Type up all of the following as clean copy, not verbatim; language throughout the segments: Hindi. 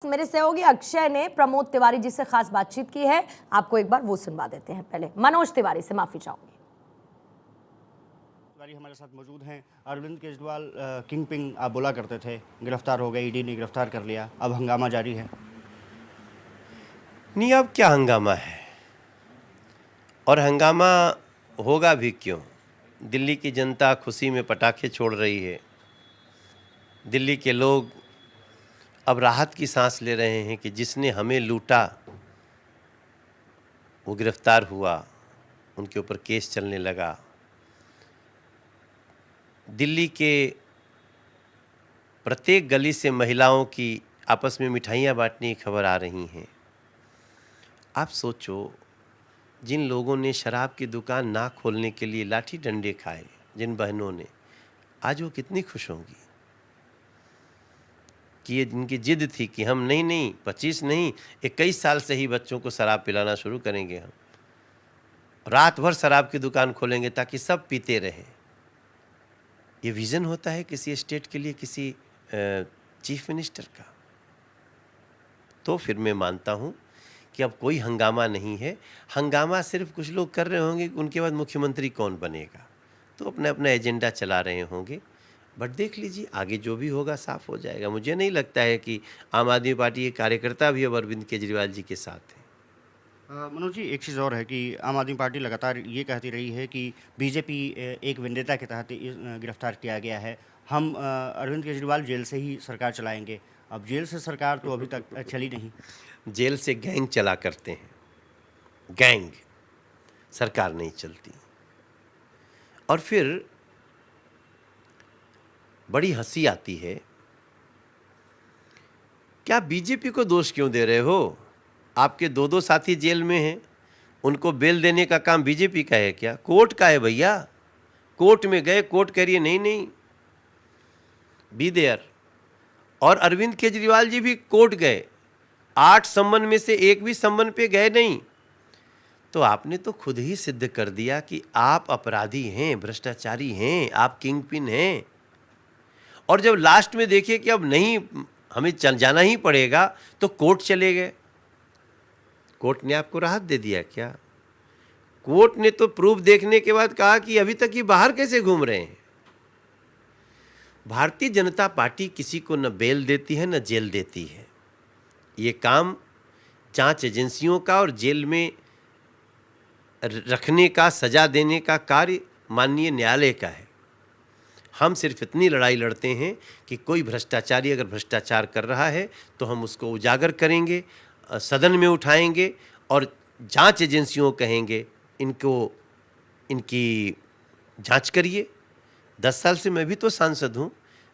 मेरे सहयोगी अक्षय ने प्रमोद तिवारी जी से खास बातचीत की है। आपको एक बार वो सुनवा देते हैं। पहले मनोज तिवारी से माफी चाहूंगी। तिवारी हमारे साथ मौजूद हैं। अरविंद केजरीवाल किंग पिंग आप बोला करते थे, गिरफ्तार हो गए, ईडी ने गिरफ्तार कर लिया, अब हंगामा जारी है। नहीं, अब क्या हंगामा है और हंगामा होगा भी क्यों? दिल्ली की जनता खुशी में पटाखे छोड़ रही है। दिल्ली के लोग अब राहत की सांस ले रहे हैं कि जिसने हमें लूटा वो गिरफ्तार हुआ, उनके ऊपर केस चलने लगा। दिल्ली के प्रत्येक गली से महिलाओं की आपस में मिठाइयाँ बांटने की खबर आ रही हैं। आप सोचो, जिन लोगों ने शराब की दुकान ना खोलने के लिए लाठी डंडे खाए, जिन बहनों ने, आज वो कितनी खुश होंगी कि ये जिनकी जिद थी कि हम नहीं 25 नहीं 21 साल से ही बच्चों को शराब पिलाना शुरू करेंगे, हम रात भर शराब की दुकान खोलेंगे ताकि सब पीते रहे। ये विज़न होता है किसी स्टेट के लिए, किसी चीफ मिनिस्टर का। तो फिर मैं मानता हूँ कि अब कोई हंगामा नहीं है। हंगामा सिर्फ कुछ लोग कर रहे होंगे कि उनके बाद मुख्यमंत्री कौन बनेगा, तो अपना अपना एजेंडा चला रहे होंगे। बट देख लीजिए, आगे जो भी होगा साफ हो जाएगा। मुझे नहीं लगता है कि आम आदमी पार्टी के कार्यकर्ता भी अब अरविंद केजरीवाल जी के साथ हैं। मनोज जी, एक चीज़ और है कि आम आदमी पार्टी लगातार ये कहती रही है कि बीजेपी एक वेंडेटा के तहत गिरफ्तार किया गया है। हम अरविंद केजरीवाल जेल से ही सरकार चलाएंगे। अब जेल से सरकार तो अभी तक चली नहीं। जेल से गैंग चला करते हैं, गैंग, सरकार नहीं चलती। और फिर बड़ी हंसी आती है, क्या बीजेपी को दोष क्यों दे रहे हो? आपके दो साथी जेल में हैं, उनको बेल देने का काम बीजेपी का है क्या? कोर्ट का है भैया। कोर्ट में गए, कोर्ट कह रही है नहीं बी देयर। और अरविंद केजरीवाल जी भी कोर्ट गए, 8 सम्मन में से एक भी सम्मन पे गए नहीं। तो आपने तो खुद ही सिद्ध कर दिया कि आप अपराधी हैं, भ्रष्टाचारी हैं, आप किंग पिन हैं। और जब लास्ट में देखिए कि अब नहीं, हमें चल जाना ही पड़ेगा, तो कोर्ट चले गए। कोर्ट ने आपको राहत दे दिया क्या? कोर्ट ने तो प्रूफ देखने के बाद कहा कि अभी तक ये बाहर कैसे घूम रहे हैं। भारतीय जनता पार्टी किसी को न बेल देती है न जेल देती है। ये काम जांच एजेंसियों का और जेल में रखने का, सजा देने का कार्य माननीय न्यायालय का है। हम सिर्फ इतनी लड़ाई लड़ते हैं कि कोई भ्रष्टाचारी अगर भ्रष्टाचार कर रहा है तो हम उसको उजागर करेंगे, सदन में उठाएंगे और जांच एजेंसियों को कहेंगे इनकी जांच करिए। 10 साल से मैं भी तो सांसद हूँ,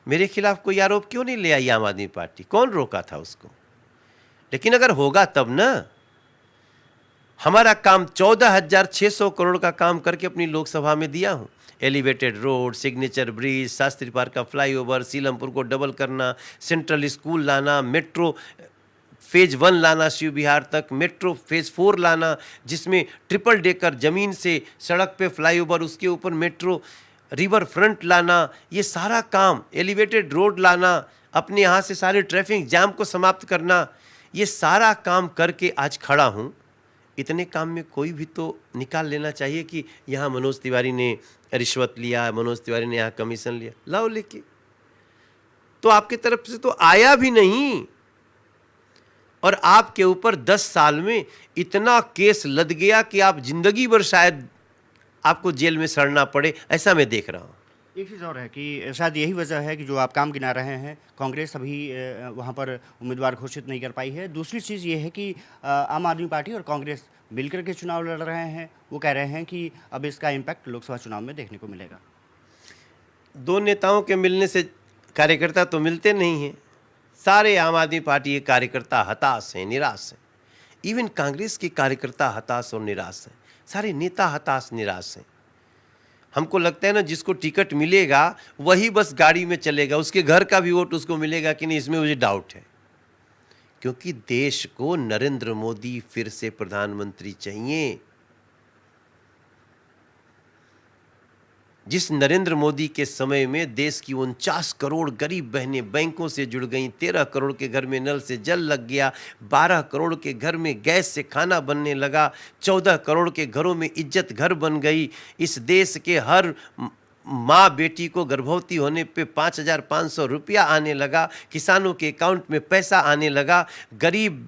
मेरे खिलाफ कोई आरोप क्यों नहीं ले आई आम आदमी पार्टी? कौन रोका था उसको? लेकिन अगर होगा तब ना। हमारा काम 14,600 करोड़ का काम करके अपनी लोकसभा में दिया हूँ। Elevated road, signature bridge, Shastri park का फ्लाईओवर, सीलमपुर को डबल करना, सेंट्रल स्कूल लाना, मेट्रो फेज 1 लाना शिव विहार तक, मेट्रो फेज 4 लाना जिसमें ट्रिपल डेकर जमीन से सड़क पे फ्लाईओवर, उसके ऊपर मेट्रो, रिवर फ्रंट लाना, ये सारा काम, एलिवेटेड रोड लाना, अपने यहाँ से सारे ट्रैफिक जाम को समाप्त करना, ये सारा काम करके आज खड़ा हूँ। इतने काम में कोई भी तो निकाल लेना चाहिए कि यहाँ मनोज तिवारी ने रिश्वत लिया, मनोज तिवारी ने यहाँ कमीशन लिया। लाओ लेके, तो आपकी तरफ से तो आया भी नहीं। और आपके ऊपर 10 साल में इतना केस लद गया कि आप जिंदगी भर शायद आपको जेल में सड़ना पड़े, ऐसा मैं देख रहा हूँ। एक चीज़ और है कि शायद यही वजह है कि जो आप काम गिना रहे हैं, कांग्रेस अभी वहाँ पर उम्मीदवार घोषित नहीं कर पाई है। दूसरी चीज़ ये है कि आम आदमी पार्टी और कांग्रेस मिलकर के चुनाव लड़ रहे हैं। वो कह रहे हैं कि अब इसका इम्पैक्ट लोकसभा चुनाव में देखने को मिलेगा। दो नेताओं के मिलने से कार्यकर्ता तो मिलते नहीं हैं। सारे आम आदमी पार्टी के कार्यकर्ता हताश हैं, निराश हैं। इवन कांग्रेस के कार्यकर्ता हताश और निराश हैं। सारे नेता हताश, निराश हैं। हमको लगता है ना, जिसको टिकट मिलेगा वही बस गाड़ी में चलेगा, उसके घर का भी वोट उसको मिलेगा कि नहीं, इसमें मुझे डाउट है। क्योंकि देश को नरेंद्र मोदी फिर से प्रधानमंत्री चाहिए। जिस नरेंद्र मोदी के समय में देश की 49 करोड़ गरीब बहनें बैंकों से जुड़ गईं, 13 करोड़ के घर में नल से जल लग गया, 12 करोड़ के घर में गैस से खाना बनने लगा, 14 करोड़ के घरों में इज्जत घर बन गई, इस देश के हर माँ बेटी को गर्भवती होने पे 5,500 रुपया आने लगा, किसानों के अकाउंट में पैसा आने लगा, गरीब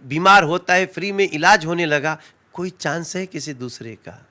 बीमार होता है फ्री में इलाज होने लगा। कोई चांस है किसी दूसरे का?